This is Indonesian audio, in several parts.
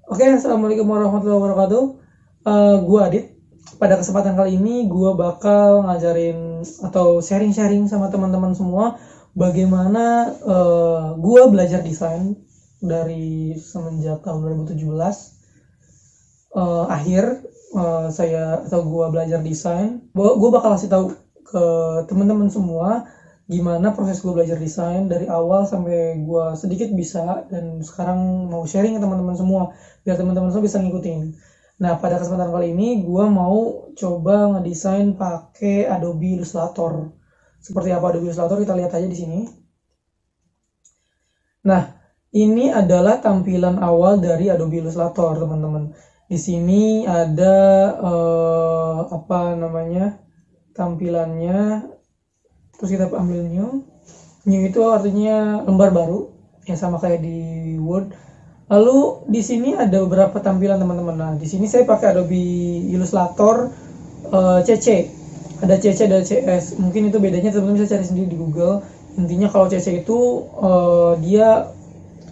Oke, assalamualaikum warahmatullahi wabarakatuh. Gua Adit. Pada kesempatan kali ini, gua bakal ngajarin atau sharing-sharing sama teman-teman semua bagaimana gua belajar desain dari semenjak tahun 2017 akhir saya atau gua belajar desain. Gua bakal kasih tahu ke teman-teman semua gimana proses gue belajar desain dari awal sampai gue sedikit bisa, dan sekarang mau sharing ke teman-teman semua biar teman-teman semua bisa ngikutin. Nah, pada kesempatan kali ini gue mau coba ngedesain pakai Adobe Illustrator. Seperti apa Adobe Illustrator, kita lihat aja di sini. Nah, ini adalah tampilan awal dari Adobe Illustrator, teman-teman. Di sini ada apa namanya? Tampilannya. Terus kita ambil new itu artinya lembar baru, ya sama kayak di Word. Lalu di sini ada beberapa tampilan, teman-teman. Nah, di sini saya pakai Adobe Illustrator CC. Ada CC dan CS. Mungkin itu bedanya teman-teman bisa cari sendiri di Google. Intinya kalau CC itu dia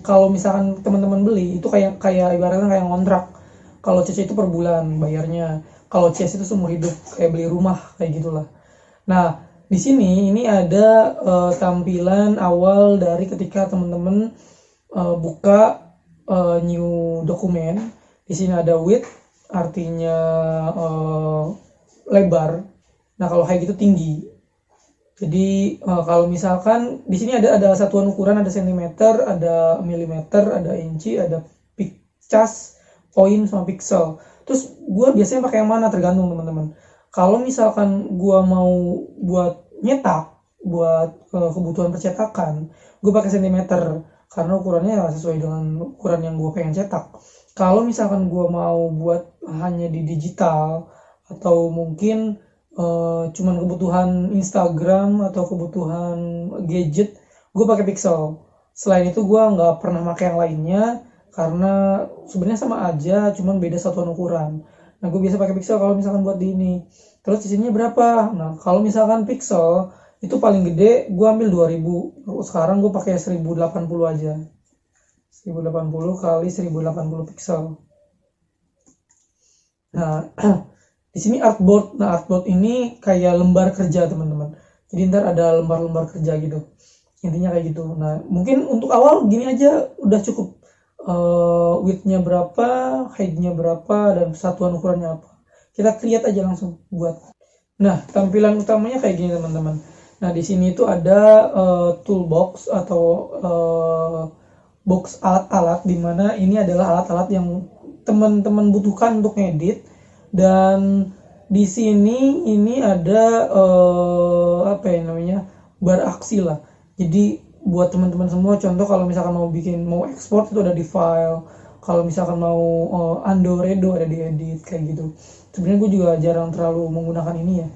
kalau misalkan teman-teman beli itu kayak ibaratnya kayak ngontrak. Kalau CC itu per bulan bayarnya. Kalau CS itu seumur hidup, kayak beli rumah kayak gitulah. Nah, di sini ini ada tampilan awal dari ketika teman-teman buka new dokumen. Di sini ada width, artinya lebar. Nah, kalau height itu tinggi. Jadi kalau misalkan di sini ada satuan ukuran, ada sentimeter, ada milimeter, ada inci, ada picas, poin sama pixel. Terus gue biasanya pakai yang mana tergantung, teman-teman. Kalau misalkan gue mau buat nyetak, buat kebutuhan percetakan, gue pakai sentimeter karena ukurannya ya sesuai dengan ukuran yang gue pengen cetak. Kalau misalkan gue mau buat hanya di digital atau mungkin cuman kebutuhan Instagram atau kebutuhan gadget, gue pakai pixel. Selain itu gue nggak pernah pakai yang lainnya karena sebenarnya sama aja, cuman beda satuan ukuran. Nah, gue biasa pakai pixel kalau misalkan buat di ini. Terus di sini berapa? Nah, kalau misalkan pixel itu paling gede gue ambil 2000. Sekarang gue pakai 1080 aja. 1080 kali 1080 pixel. Nah, di sini artboard. Nah, artboard ini kayak lembar kerja, teman-teman. Jadi ntar ada lembar-lembar kerja gitu. Intinya kayak gitu. Nah, mungkin untuk awal gini aja udah cukup. Width-nya berapa, height-nya berapa, dan satuan ukurannya apa. Kita create aja langsung buat. Nah, tampilan utamanya kayak gini, teman-teman. Nah, di sini itu ada toolbox atau box alat-alat, dimana ini adalah alat-alat yang teman-teman butuhkan untuk ngedit. Dan di sini ini ada apa ya namanya, bar aksi lah. Jadi buat teman-teman semua, contoh kalau misalkan mau ekspor itu ada di file, kalau misalkan mau undo redo ada di edit kayak gitu. Sebenarnya gue juga jarang terlalu menggunakan ini ya,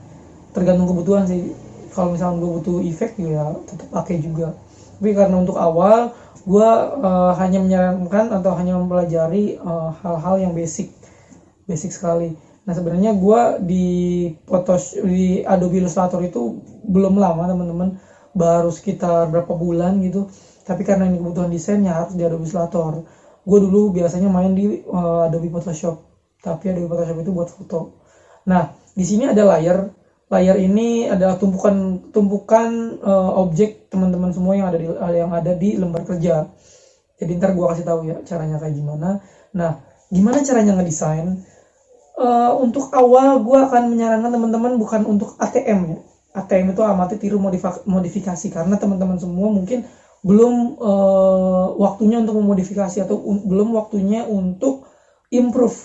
tergantung kebutuhan sih. Kalau misalkan gue butuh efek ya tetap pakai juga, tapi karena untuk awal gue hanya menyarankan atau hanya mempelajari hal-hal yang basic basic sekali. Nah, sebenarnya gue di Adobe Illustrator itu belum lama, teman-teman, baru sekitar berapa bulan gitu. Tapi karena ini kebutuhan desainnya harus di Adobe Illustrator. Gue dulu biasanya main di Adobe Photoshop, tapi Adobe Photoshop itu buat foto. Nah, di sini ada layer. Layer ini adalah tumpukan objek teman-teman semua yang ada di lembar kerja. Jadi ntar gue kasih tahu ya caranya kayak gimana. Nah, gimana caranya ngedesain? Untuk awal gue akan menyarankan teman-teman bukan untuk ATM ya. ATM itu amati tiru modifikasi, karena teman-teman semua mungkin belum waktunya untuk memodifikasi atau belum waktunya untuk improve.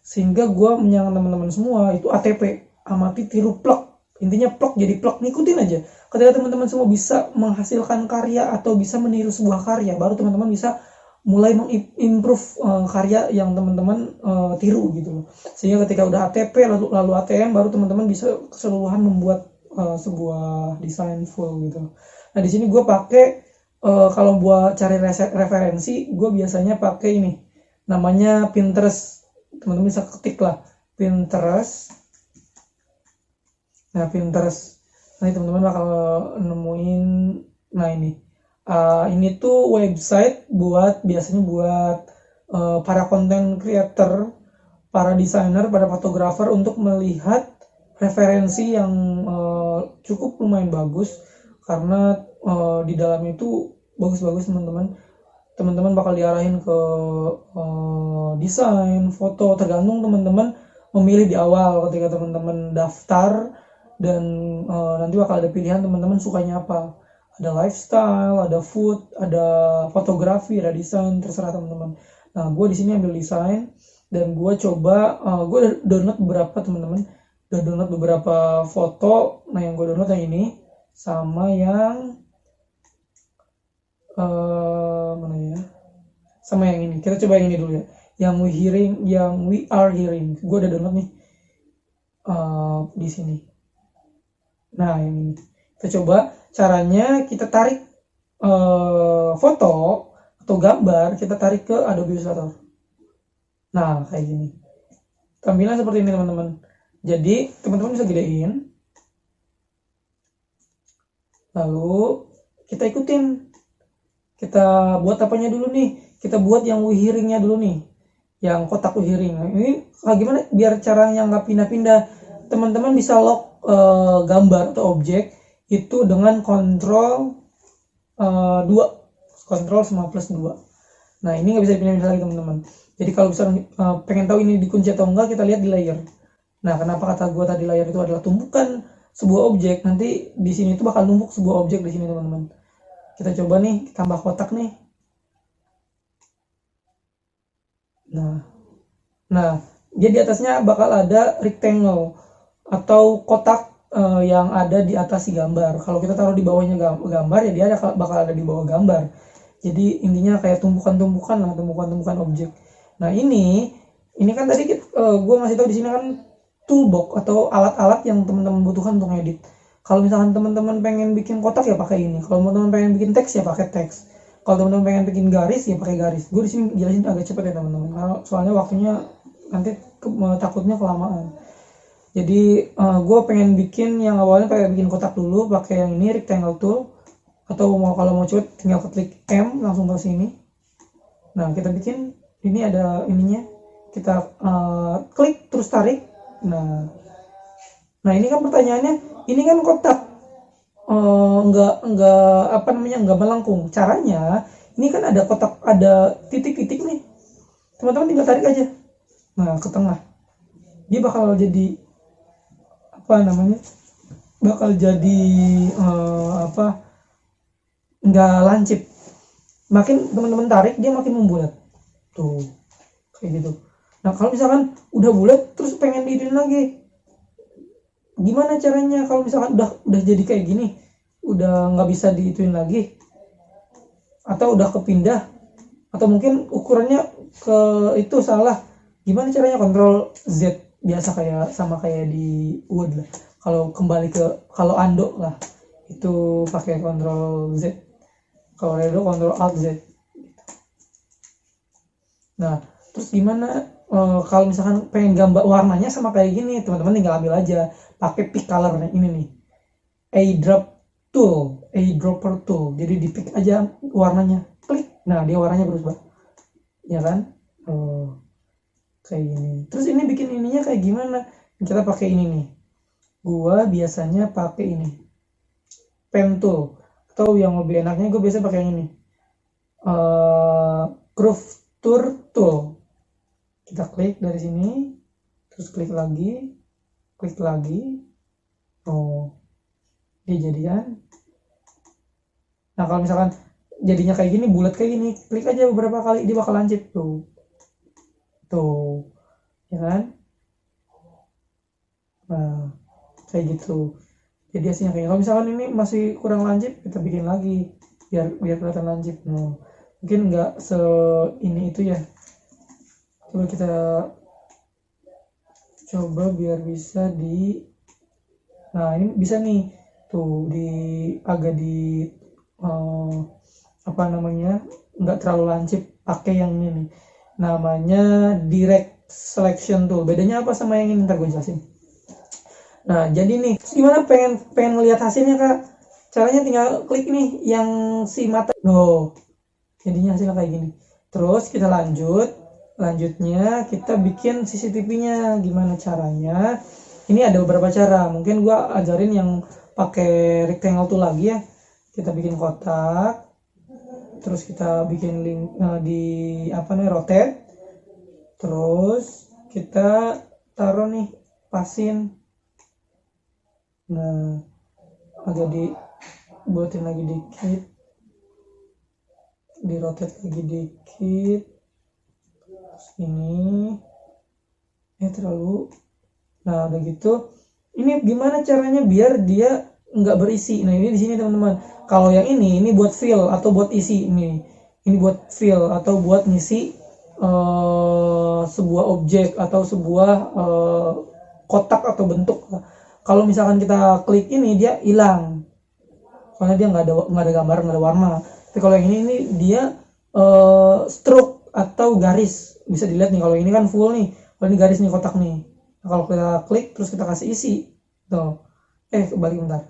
Sehingga gue menyarankan teman-teman semua itu ATP, amati tiru plug. Intinya plug jadi plug, ngikutin aja. Ketika teman-teman semua bisa menghasilkan karya atau bisa meniru sebuah karya, baru teman-teman bisa mulai mengimprove karya yang teman-teman tiru gitu loh. Sehingga ketika udah ATP lalu ATM, baru teman-teman bisa keseluruhan membuat sebuah desain full gitu. Nah, di sini gue pakai kalau buat cari referensi, gue biasanya pakai ini, namanya Pinterest. Teman-teman bisa ketik lah Pinterest. Nah, Pinterest. Nah, teman-teman bakal nemuin. Nah, ini tuh website biasanya buat para content creator, para desainer, para fotografer untuk melihat referensi yang cukup lumayan bagus, karena di dalam itu bagus-bagus teman-teman. Teman-teman bakal diarahin ke desain, foto, tergantung teman-teman memilih di awal ketika teman-teman daftar, dan nanti bakal ada pilihan teman-teman sukanya apa. Ada lifestyle, ada food, ada fotografi, ada desain, terserah teman-teman. Nah, gue di sini ambil desain, dan gue coba gue download beberapa teman-teman, udah download beberapa foto. Nah, yang gue download yang ini sama yang mana ya, sama yang ini. Kita coba yang ini dulu ya, yang we are hearing. Gue udah download nih di sini. Nah, ini kita coba caranya. Kita tarik foto atau gambar, kita tarik ke Adobe Illustrator. Nah, kayak gini tampilan seperti ini teman-teman. Jadi teman-teman bisa gedein, lalu kita ikutin. Kita buat apanya dulu nih? Kita buat yang we hearing-nya dulu nih, yang kotak we hearing. Nah, ini gimana biar caranya nggak pindah-pindah? Teman-teman bisa lock gambar atau objek itu dengan Ctrl 2, Ctrl sama plus 2. Nah, ini nggak bisa dipindah-pindah lagi teman-teman. Jadi kalau misalnya pengen tahu ini dikunci atau enggak, kita lihat di layer. Nah, kenapa kata gue tadi layer itu adalah tumpukan sebuah objek? Nanti di sini itu bakal numpuk sebuah objek di sini teman-teman. Kita coba nih tambah kotak nih. Nah, dia di atasnya bakal ada rectangle atau kotak yang ada di atas si gambar. Kalau kita taruh di bawahnya gambar, ya dia bakal ada di bawah gambar. Jadi intinya kayak tumpukan-tumpukan lah, tumpukan-tumpukan objek. Nah, ini kan tadi gue ngasih tahu di sini kan toolbox atau alat-alat yang teman-teman butuhkan untuk ngedit. Kalau misalkan teman-teman pengen bikin kotak ya pakai ini. Kalau teman-teman pengen bikin teks ya pakai teks. Kalau teman-teman pengen bikin garis ya pakai garis. Gue di sini jelasin agak cepat ya teman-teman. Soalnya waktunya nanti takutnya kelamaan. Jadi gue pengen bikin yang awalnya pakai bikin kotak dulu, pakai yang ini rectangle tool. Atau kalau mau cepet tinggal klik M langsung ke sini. Nah, kita bikin ini ada ininya. Kita klik terus tarik. Nah, ini kan pertanyaannya, ini kan kotak nggak melengkung. Caranya ini kan ada kotak, ada titik-titik nih. Teman-teman tinggal tarik aja. Nah, ke tengah. Dia bakal jadi bakal jadi nggak lancip. Makin teman-teman tarik dia makin membulat. Tuh, kayak gitu. Nah, kalau misalkan udah bulat terus pengen diinin lagi, gimana caranya? Kalau misalkan udah jadi kayak gini, udah nggak bisa diituin lagi, atau udah kepindah, atau mungkin ukurannya ke itu salah, gimana caranya? Ctrl Z biasa kayak di Word lah. Kalau Ando lah itu pakai Ctrl Z. Kalau Redo Ctrl Alt Z. Nah, terus gimana kalau misalkan pengen gambar warnanya sama kayak gini, teman-teman tinggal ambil aja pakai pick color ini nih, eyedropper tool. Jadi di pick aja warnanya, klik. Nah, dia warnanya berubah, ya kan? Kayak gini. Terus ini bikin ininya kayak gimana? Kita pakai ini nih. Gua biasanya pakai ini, pen tool. Atau yang lebih enaknya gue biasa pakai yang ini, groove tool. Kita klik dari sini, terus klik lagi, dia jadian. Nah, kalau misalkan jadinya kayak gini, bulat kayak gini, klik aja beberapa kali, dia bakal lancip tuh, ya kan? Nah, kayak gitu. Jadi hasilnya kayak, kalau misalkan ini masih kurang lancip, kita bikin lagi biar kelihatan lancip. Nah, mungkin nggak ini itu ya. Coba kita biar bisa nah, ini bisa nih tuh agak nggak terlalu lancip, pakai yang ini nih, namanya direct selection tool. Bedanya apa sama yang ini, ntar gue jelasin. Nah, jadi nih, gimana pengen ngelihat hasilnya, Kak? Caranya tinggal klik nih yang si mata. Jadinya hasilnya kayak gini. Terus kita lanjut. Lanjutnya kita bikin CCTV-nya. Gimana caranya? Ini ada beberapa cara. Mungkin gua ajarin yang pakai rectangle tool lagi ya. Kita bikin kotak, terus kita bikin link di rotate, terus kita taruh nih, pasin. Nah, agak dibuatin lagi dikit, di rotate lagi dikit. Terus ini terlalu. Nah, udah gitu. Ini gimana caranya biar dia nggak berisi? Nah, ini di sini teman-teman. Kalau yang ini buat fill atau buat isi ini. Ini buat fill atau buat ngisi sebuah objek atau sebuah kotak atau bentuk. Kalau misalkan kita klik ini, dia hilang. Soalnya dia nggak ada gambar, nggak ada warna. Tapi kalau yang ini dia stroke atau garis. Bisa dilihat nih, kalau ini kan full nih. Kalau ini garis nih, kotak nih. Nah, kalau kita klik terus kita kasih isi, tuh, kebalik bentar.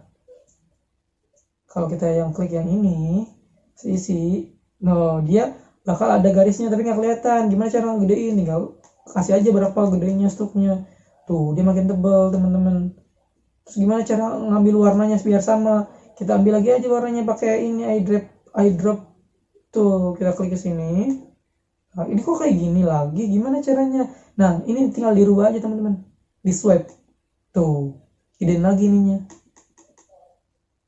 Kalau kita yang klik yang ini, kasih isi, no, dia bakal ada garisnya tapi nggak kelihatan. Gimana cara ngegedein? Tinggal kasih aja berapa gedenya struknya. Tuh, dia makin tebal teman-teman. Terus gimana cara ngambil warnanya biar sama? Kita ambil lagi aja warnanya pakai ini eyedrop. Tuh, kita klik ke sini. Nah, ini kok kayak gini lagi? Gimana caranya? Nah, ini tinggal dirubah aja teman-teman. Di swipe. Tuh, gedein lagi ininya.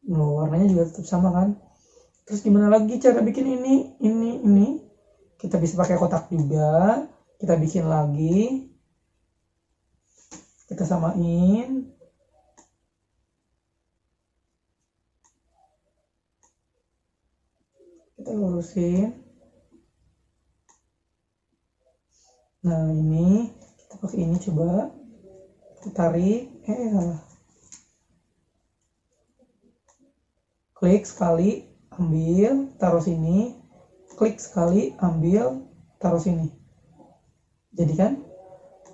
Loh, warnanya juga tetap sama kan? Terus gimana lagi cara bikin ini? Kita bisa pakai kotak juga. Kita bikin lagi. Kita samain. Kita lurusin. Nah, ini kita pakai ini, coba kita tarik, klik sekali, ambil, taruh sini, klik sekali, ambil, taruh sini. Jadi kan?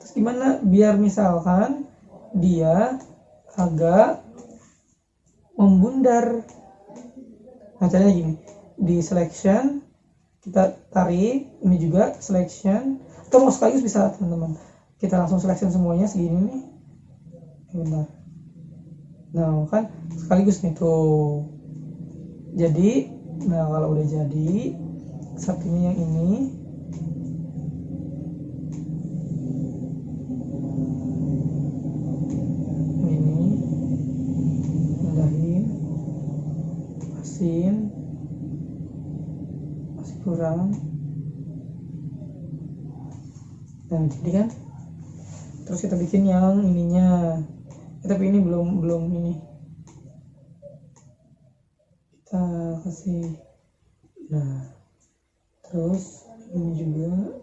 Terus gimana biar misalkan dia agak membundar? Nah, caranya gini, di selection kita tarik, ini juga selection. Atau mau sekaligus bisa teman-teman, kita langsung selection semuanya segini nih, bentar. Nah kan sekaligus nih tuh. Jadi, nah kalau udah jadi satunya yang ini, pindahin, pasin, masih kurang. Nah, jadi kan, terus kita bikin yang ininya, tapi ini belum ini, kita kasih. Nah, terus ini juga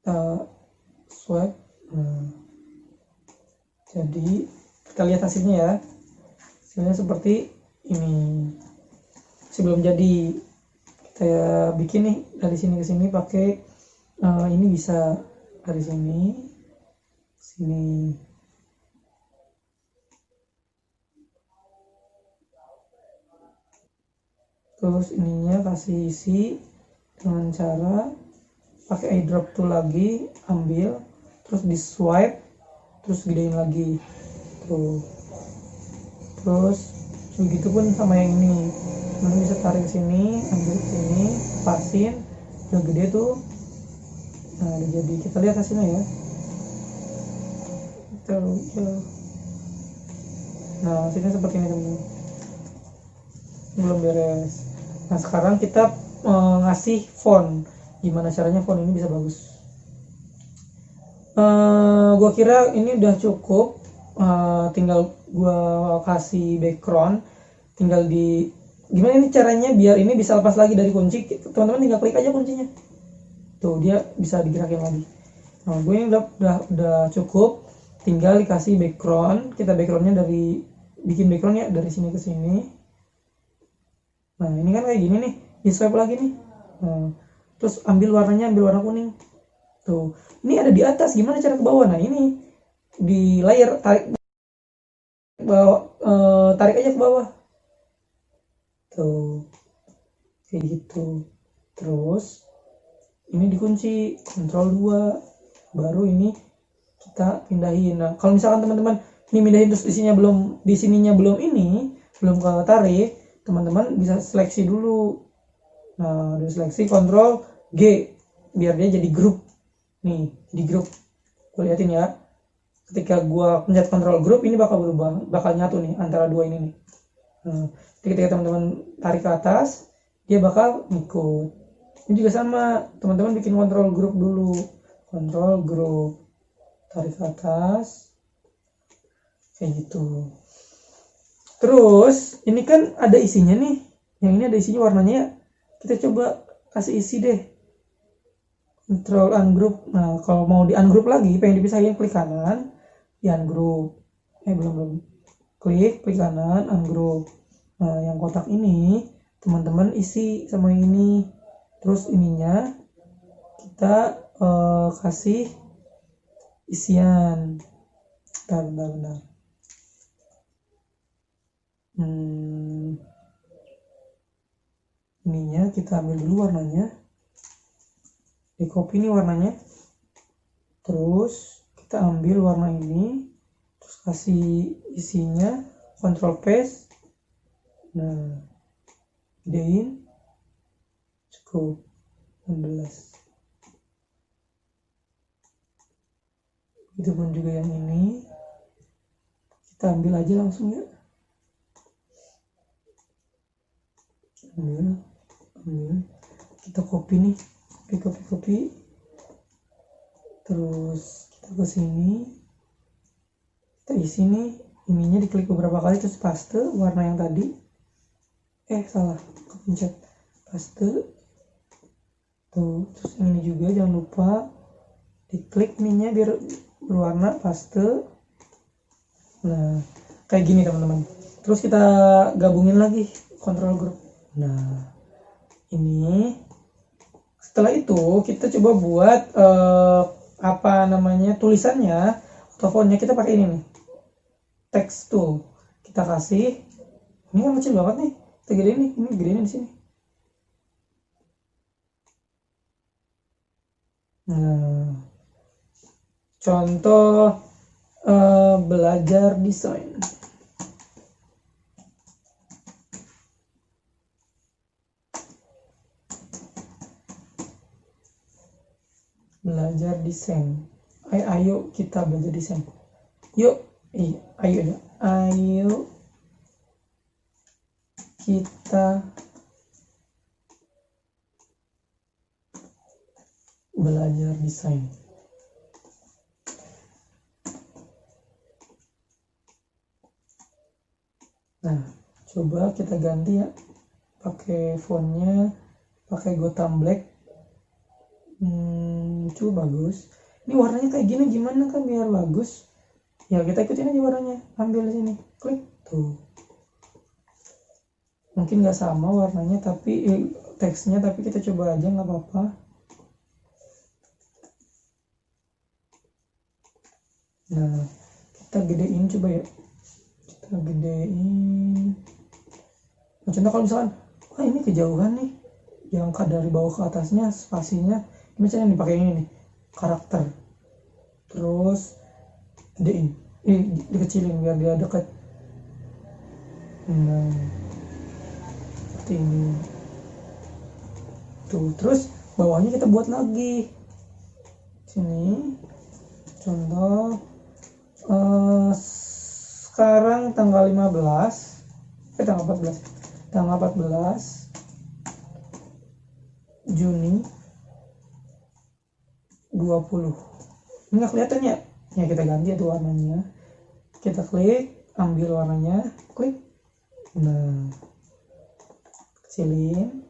kita swipe. Nah, jadi kita lihat hasilnya ya. Hasilnya seperti ini. Sebelum jadi, kita bikin nih dari sini ke sini pakai ini, bisa dari sini sini. Terus ininya kasih isi dengan cara pakai eyedrop tool lagi, ambil, terus di swipe, terus gedein lagi. Tuh. Terus begitu pun sama yang ini, nanti bisa tarik sini, ambil sini, pasin, udah gede tuh. Nah, udah jadi. Kita lihat hasilnya ya. Nah, hasilnya seperti ini teman-teman. Belum beres. Nah, sekarang kita ngasih font. Gimana caranya font ini bisa bagus? Gua kira ini udah cukup. Tinggal gua kasih background, tinggal di gimana ini caranya biar ini bisa lepas lagi dari kunci. Teman-teman tinggal klik aja kuncinya, tuh dia bisa digerakin lagi. Nah, gue ini udah cukup, tinggal dikasih background. Kita backgroundnya dari bikin backgroundnya dari sini ke sini. Nah, ini kan kayak gini nih, di swipe lagi nih. Nah, terus ambil warnanya, ambil warna kuning. Tuh, ini ada di atas, gimana cara ke bawah? Nah, ini di layer, tarik bawah, tarik aja ke bawah. tuh kayak gitu. Terus ini dikunci Ctrl 2, baru ini kita pindahin. Nah kalau misalkan teman-teman ini pindahin terus di sininya belum ketarik, teman-teman bisa seleksi dulu. Nah udah seleksi Ctrl G biar dia jadi grup. Nih di grup, gue liatin ya, ketika gua pencet Ctrl grup ini bakal berubah, bakal nyatu nih antara dua ini nih. Nah, ketika teman-teman tarik ke atas, dia bakal ngikut. Ini juga sama, teman-teman bikin Ctrl grup dulu, Ctrl grup, tarik ke atas, kayak gitu. Terus ini kan ada isinya nih, yang ini ada isinya warnanya ya. Kita coba kasih isi deh. Ctrl ungroup. Nah kalau mau di ungroup lagi, pengen dipisahin, klik kanan, di ungroup. Belum. Klik kanan, ungroup. Nah yang kotak ini teman-teman isi sama ini. Terus ininya kita kasih isian. Bentar. Ininya kita ambil dulu warnanya, di copy ini warnanya, terus kita ambil warna ini, terus kasih isinya, Ctrl paste. Nah gedein, cukup 16. Itu pun juga yang ini kita ambil aja langsung ya, ambil kita copy nih, copy, terus kita ke sini, kita isi nih, ininya diklik beberapa kali terus paste warna yang tadi, salah, kepencet paste tuh. Terus ini juga jangan lupa diklik ininya biar berwarna, paste. Nah kayak gini teman-teman. Terus kita gabungin lagi Ctrl grup. Nah ini setelah itu kita coba buat tulisannya atau fontnya, kita pakai ini nih, text tool. Kita kasih, ini kan kecil banget nih, kita gedein nih, ini gedein di sini. Nah contoh belajar desain. Ayo kita belajar desain. Ayo kita belajar desain. Nah coba kita ganti ya, pakai fontnya, pakai Gotham Black. Coba bagus. Ini warnanya kayak gini gimana kan biar bagus? Ya kita ikutin aja warnanya, ambil sini, klik tuh. Mungkin nggak sama warnanya tapi teksnya, tapi kita coba aja, nggak apa-apa. Nah kita gedein coba ya, kita gedein. Nah, contoh kalau misalkan ini kejauhan nih, yang dari bawah ke atasnya spasinya, misalnya dipakai ini nih, karakter, terus gedein, dikecilin biar dia dekat. Nah seperti ini tuh. Terus bawahnya kita buat lagi sini, contoh sekarang tanggal 14 Juni 20. Ini nggak kelihatan ya? Ya kita ganti tuh warnanya. Kita klik, ambil warnanya, klik. Nah, kecilin.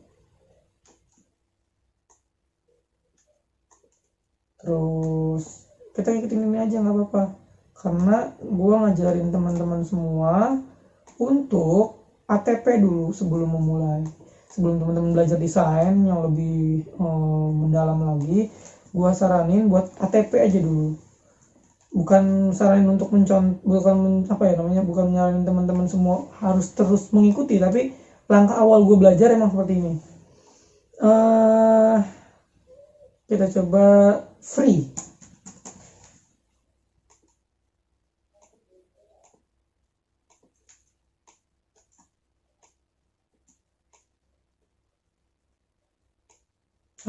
Terus kita ikutin ini aja, nggak apa-apa. Karena gua ngajarin teman-teman semua untuk ATP dulu sebelum memulai. Sebelum teman-teman belajar desain yang lebih mendalam lagi, gua saranin buat ATP aja dulu. Bukan saranin untuk bukan nyaranin teman-teman semua harus terus mengikuti, tapi langkah awal gue belajar emang seperti ini. Kita coba free.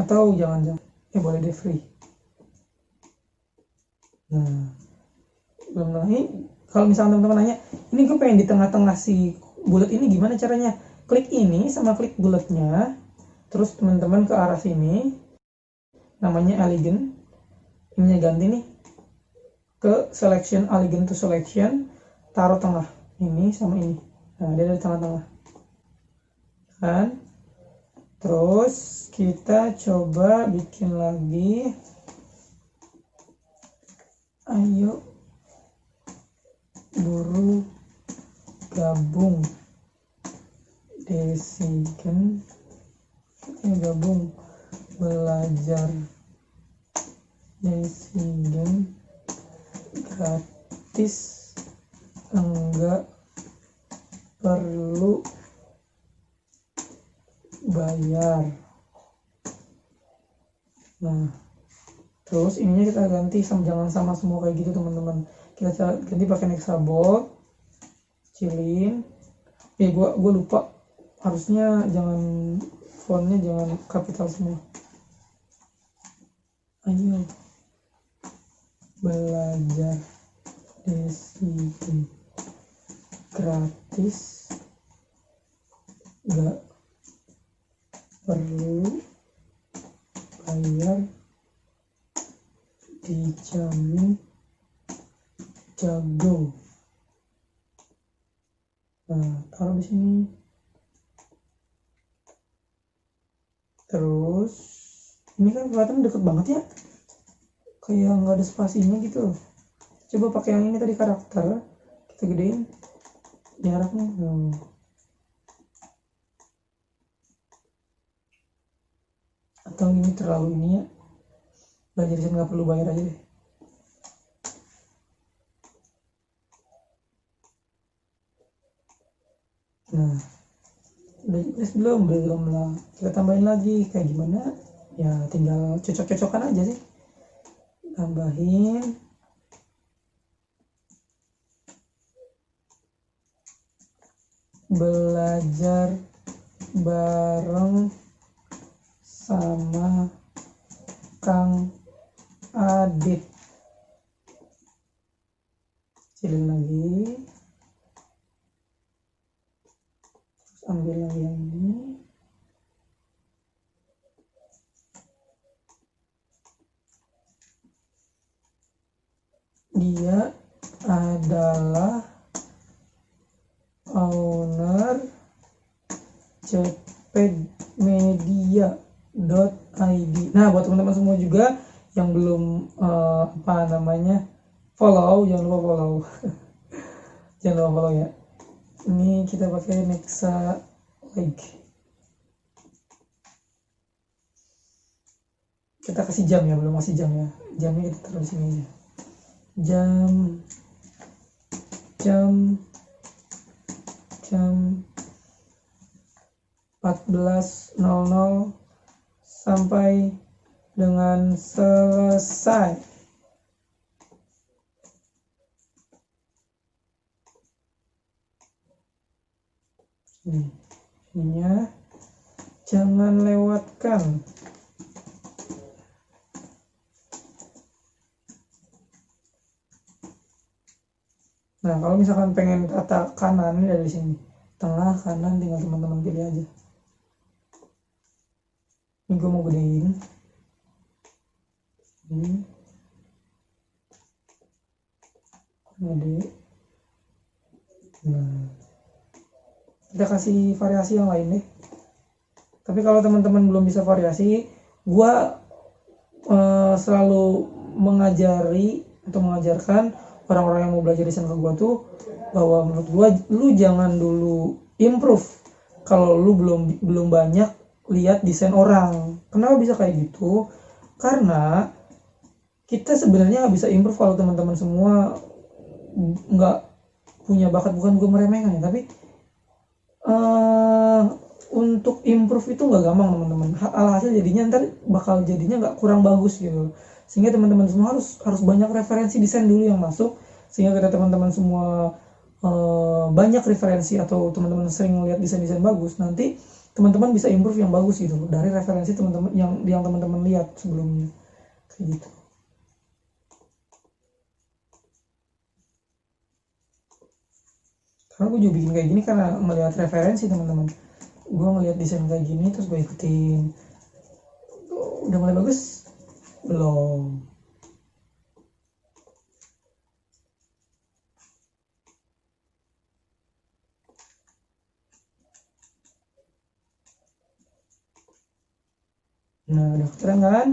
Atau jangan boleh deh free. Nah, belum lagi kalau misalnya teman-teman nanya, ini gue pengen di tengah-tengah si bulat ini gimana caranya? Klik ini sama klik bulatnya, terus teman-teman ke arah sini, namanya elegant, ininya ganti nih ke selection, elegant to selection, taruh tengah ini sama ini. Nah, dia dari tengah-tengah kan. Terus kita coba bikin lagi, ayo buru gabung Desigen, gabung belajar Desigen gratis, enggak perlu bayar. Nah, terus ininya kita ganti jangan sama semua kayak gitu teman-teman. Kita ganti pakai Nexa Bold, kecilin. Gue lupa, harusnya jangan fontnya jangan kapital semua. Ayo belajar Desigen gratis, enggak perlu bayar, dijamin jago. Nah, taruh di sini. Terus ini kan kelihatan deket banget ya, kayak nggak ada spasinya gitu. Coba pakai yang ini tadi, karakter, kita gedein jaraknya. Atau ini terlalu ini ya, belajar Desigen nggak perlu bayar aja deh. Nah, udah jelas belum lah, kita tambahin lagi kayak gimana ya, tinggal cocok-cocokan aja sih. Tambahin belajar bareng sama Kang Adit, kecilin lagi, terus ambil lagi yang ini. Dia adalah owner cepedmedia.id. Nah, buat teman-teman semua juga yang belum follow, jangan lupa follow. Jangan lupa follow ya. Ini kita pakai Nexa like. Kita kasih jam ya, belum kasih jam ya. Jamnya kita taruh di sini aja. Jam 14.00 sampai dengan selesai. Ininya jangan lewatkan. Nah, kalau misalkan pengen tata kanan, ini dari sini. Tengah, kanan, tinggal teman-teman pilih aja. Ini gue mau gedein. Ini. Gede. Nah. Kita kasih variasi yang lain deh. Tapi kalau teman-teman belum bisa variasi, gue selalu mengajari atau mengajarkan orang-orang yang mau belajar desain ke gue tuh, bahwa menurut gue lu jangan dulu improve kalau lu belum banyak lihat desain orang. Kenapa bisa kayak gitu? Karena kita sebenarnya nggak bisa improve kalau teman-teman semua nggak punya bakat. Bukan gue meremehkan ya, tapi untuk improve itu nggak gampang teman-teman. Alhasil jadinya ntar bakal jadinya nggak kurang bagus gitu. Sehingga teman-teman semua harus banyak referensi desain dulu yang masuk, sehingga ketika teman-teman semua banyak referensi atau teman-teman sering lihat desain-desain bagus, nanti teman-teman bisa improve yang bagus gitu dari referensi teman-teman yang teman-teman lihat sebelumnya, kayak gitu. Karena gue juga bikin kayak gini karena melihat referensi teman-teman. Gue ngeliat desain kayak gini terus gue ikutin. Udah mulai bagus? Belum. Nah, udah keren kan?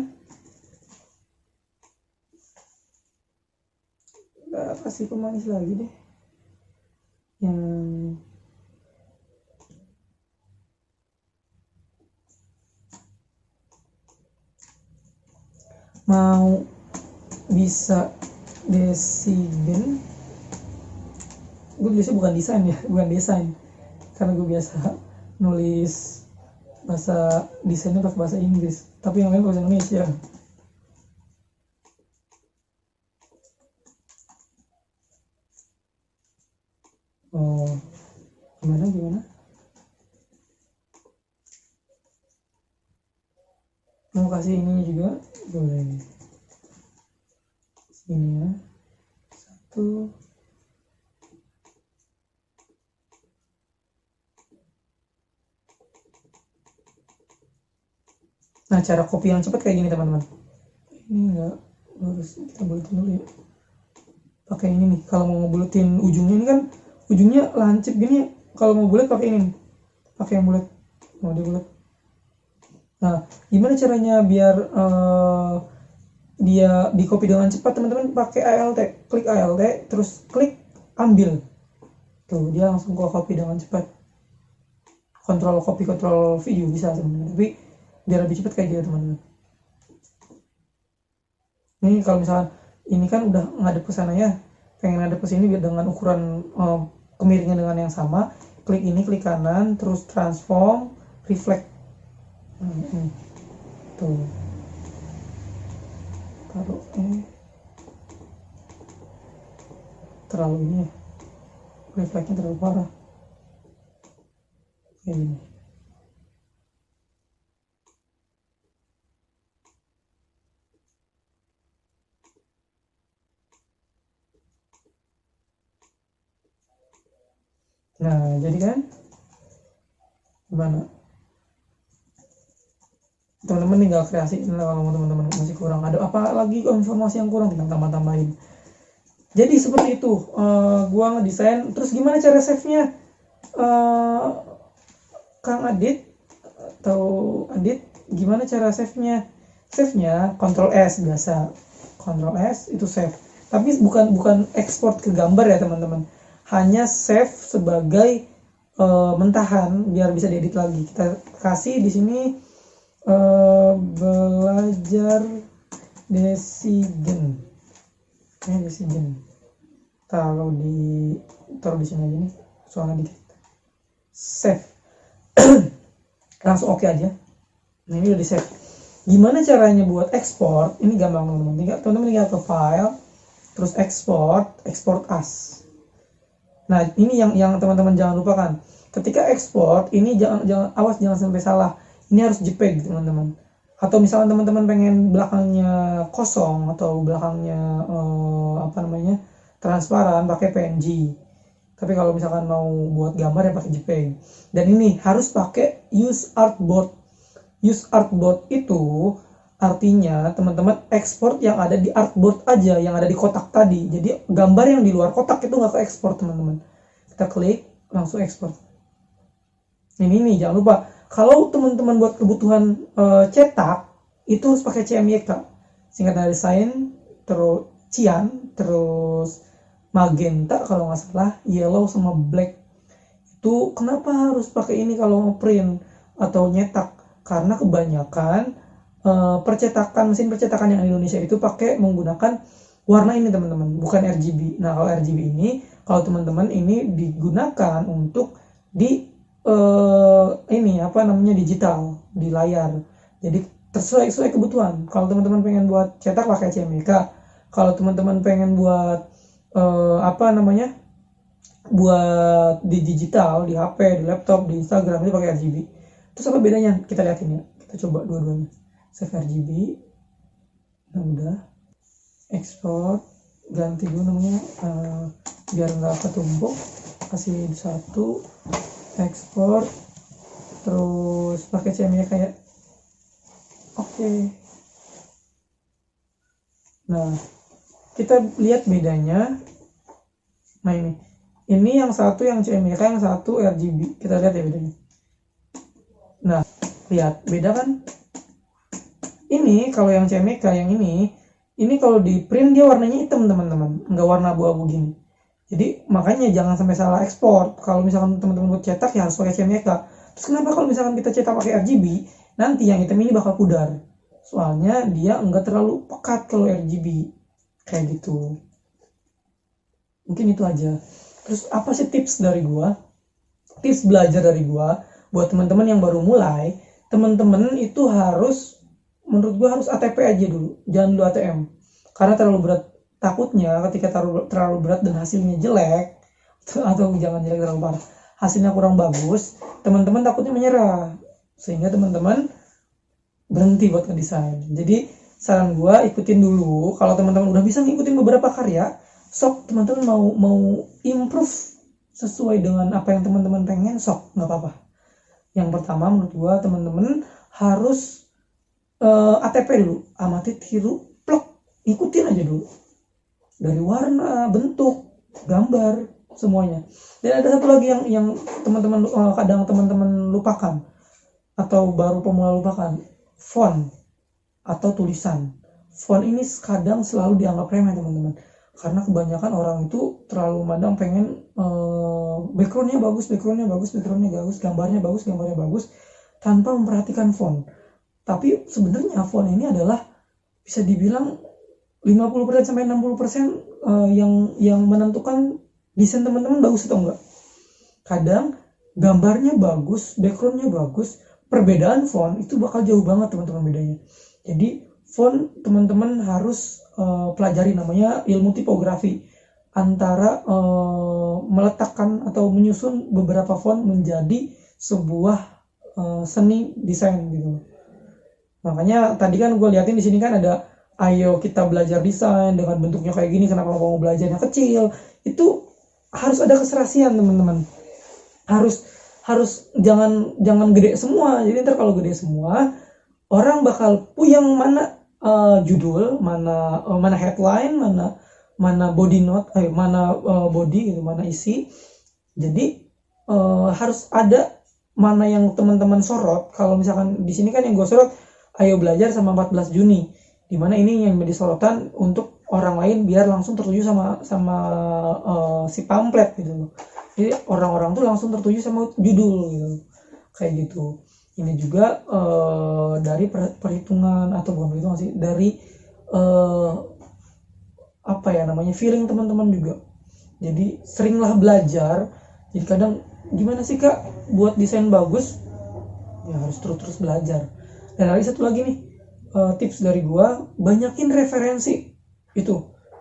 Kasih pemanis lagi deh. Yang mau bisa desain, gue biasa bukan desain ya, bukan desain, karena gue biasa nulis bahasa desainnya pakai bahasa Inggris, tapi yang lain bahasa Indonesia. Oh, gimana? Mau kasih ininya juga boleh. Sini ya, 1. Nah, cara copy yang cepat kayak gini teman-teman. Ini enggak harus kita buletin dulu ya. Pakai ini nih. Kalau mau ngebuletin ujungnya, ini kan ujungnya lancip gini. Kalau mau bulat pakai ini nih. Pakai yang bulat. Mau dibulat. Nah, gimana caranya biar dia di copy dengan cepat teman-teman? Pakai ALT. Klik ALT, terus klik ambil. Tuh, dia langsung copy dengan cepat. Kontrol copy, kontrol video bisa teman-teman. Tapi biar lebih cepat kayak gitu teman-teman. Ini kalau misalnya ini kan udah ngadep ke sana ya, pengen ngadep ke sini dengan ukuran kemiringan dengan yang sama, klik ini, klik kanan, terus transform, reflect. Tuh. Taruh terlalu ini ya. Reflectnya terlalu parah. Kayak gini. Nah, jadi kan gimana? Teman-teman tinggal kreasiin lah kalau teman-teman masih kurang. Ada apa lagi informasi yang kurang, tinggal tambah-tambahin. Jadi seperti itu, gua ngedesain. Terus gimana cara save-nya? Kang Adit atau Adit, gimana cara save-nya? Save-nya Ctrl S biasa. Ctrl S itu save. Tapi bukan ekspor ke gambar ya teman-teman. Hanya save sebagai mentahan biar bisa diedit lagi. Kita kasih di sini belajar Desiden. Desiden. Taruh di sini aja nih. Soalnya dikit. Save. Langsung oke aja. Nah, ini udah di save. Gimana caranya buat ekspor? Ini gampang teman-teman. Teman-teman tinggal ke file, terus export as. Nah, ini yang teman-teman jangan lupakan. Ketika ekspor, ini jangan awas jangan sampai salah. Ini harus JPEG, teman-teman. Atau misalnya teman-teman pengen belakangnya kosong atau belakangnya transparan, pakai PNG. Tapi kalau misalkan mau buat gambar ya pakai JPEG. Dan ini harus pakai use artboard. Use artboard itu artinya teman-teman ekspor yang ada di artboard aja, yang ada di kotak tadi. Jadi gambar yang di luar kotak itu nggak ke ekspor teman-teman. Kita klik langsung ekspor. Ini nih jangan lupa, kalau teman-teman buat kebutuhan cetak itu harus pakai CMYK. Singkatan desain, terus cian, terus magenta kalau nggak salah, yellow sama black. Itu kenapa harus pakai ini kalau mau print atau nyetak? Karena kebanyakan mesin percetakan yang di Indonesia itu menggunakan warna ini teman-teman, bukan RGB. Nah, kalau RGB ini, kalau teman-teman ini digunakan untuk di ini apa namanya digital di layar. Jadi sesuai kebutuhan. Kalau teman-teman pengen buat cetak pakai CMYK. Kalau teman-teman pengen buat apa namanya buat di digital, di HP, di laptop, di Instagram itu pakai RGB. Terus apa bedanya? Kita lihatin ya. Kita coba dua-duanya. Save RGB. Nah, udah. Export. Ganti dulu namanya biar nggak ketumpuk. Kasih satu. Export. Terus pakai CMYK kayak. Oke. Nah, kita lihat bedanya. Nah, ini yang satu yang CMYK, yang satu RGB. Kita lihat ya bedanya. Nah, lihat beda kan? Ini kalau yang CMYK yang ini kalau di print dia warnanya hitam teman-teman, nggak warna abu-abu gini. Jadi makanya jangan sampai salah ekspor. Kalau misalkan teman-teman buat cetak ya harus pakai CMYK. Terus kenapa kalau misalkan kita cetak pakai RGB, nanti yang hitam ini bakal pudar. Soalnya dia nggak terlalu pekat kalau RGB. Kayak gitu. Mungkin itu aja. Terus apa sih tips dari gua? Tips belajar dari gua buat teman-teman yang baru mulai, teman-teman itu harus, menurut gua harus ATP aja dulu, jangan dulu ATM. Karena terlalu berat. Takutnya ketika terlalu berat dan hasilnya jelek, atau jangan jelek terlalu parah, hasilnya kurang bagus, teman-teman takutnya menyerah. Sehingga teman-teman berhenti buat ngedesain. Jadi saran gua ikutin dulu. Kalau teman-teman udah bisa ngikutin beberapa karya, sok teman-teman mau improve sesuai dengan apa yang teman-teman pengen, sok nggak apa-apa. Yang pertama menurut gua teman-teman harus ATP dulu, amati, tiru, plok, ikutin aja dulu. Dari warna, bentuk, gambar, semuanya. Dan ada satu lagi yang teman-teman kadang teman-teman lupakan atau baru pemula lupakan, font atau tulisan. Font ini kadang selalu dianggap remeh teman-teman, karena kebanyakan orang itu terlalu mandang pengen backgroundnya bagus, gambarnya bagus, tanpa memperhatikan font. Tapi sebenarnya font ini adalah bisa dibilang 50% sampai 60% yang menentukan desain teman-teman bagus atau enggak. Kadang gambarnya bagus, backgroundnya bagus, perbedaan font itu bakal jauh banget teman-teman bedanya. Jadi font teman-teman harus pelajari, namanya ilmu tipografi, antara meletakkan atau menyusun beberapa font menjadi sebuah seni desain gitu. Makanya tadi kan gue liatin di sini kan ada, ayo kita belajar desain dengan bentuknya kayak gini, kenapa mau belajarnya kecil. Itu harus ada keserasian teman-teman. Harus jangan gede semua. Jadi ntar kalau gede semua, orang bakal puyeng mana judul, mana headline, mana body note, mana body gitu, mana isi. Jadi harus ada mana yang teman-teman sorot. Kalau misalkan di sini kan yang gue sorot, ayo belajar sama 14 Juni. Dimana ini yang menjadi sorotan untuk orang lain biar langsung tertuju sama si pamflet gitu loh. Jadi orang-orang tuh langsung tertuju sama judul gitu, kayak gitu. Ini juga dari perhitungan, atau bukan perhitungan sih, dari apa ya namanya, feeling teman-teman juga. Jadi seringlah belajar. Jadi kadang gimana sih kak buat desain bagus, ya harus terus belajar. Dan lagi satu lagi nih, tips dari gua, banyakin referensi itu.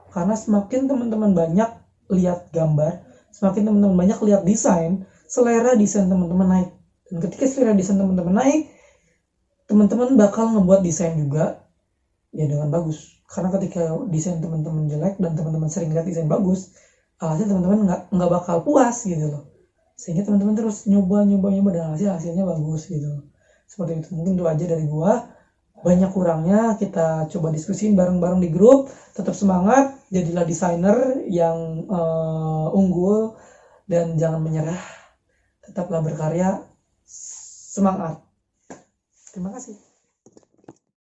Karena semakin teman-teman banyak lihat gambar, semakin teman-teman banyak lihat desain, selera desain teman-teman naik. Dan ketika selera desain teman-teman naik, teman-teman bakal ngebuat desain juga ya dengan bagus. Karena ketika desain teman-teman jelek dan teman-teman sering lihat desain bagus, hasilnya teman-teman nggak bakal puas gitu loh. Sehingga teman-teman terus nyoba dan hasilnya bagus gitu. Seperti itu. Mungkin itu aja dari gua. Banyak kurangnya kita coba diskusiin bareng-bareng di grup. Tetap semangat, jadilah desainer yang unggul dan jangan menyerah. Tetaplah berkarya, semangat. Terima kasih.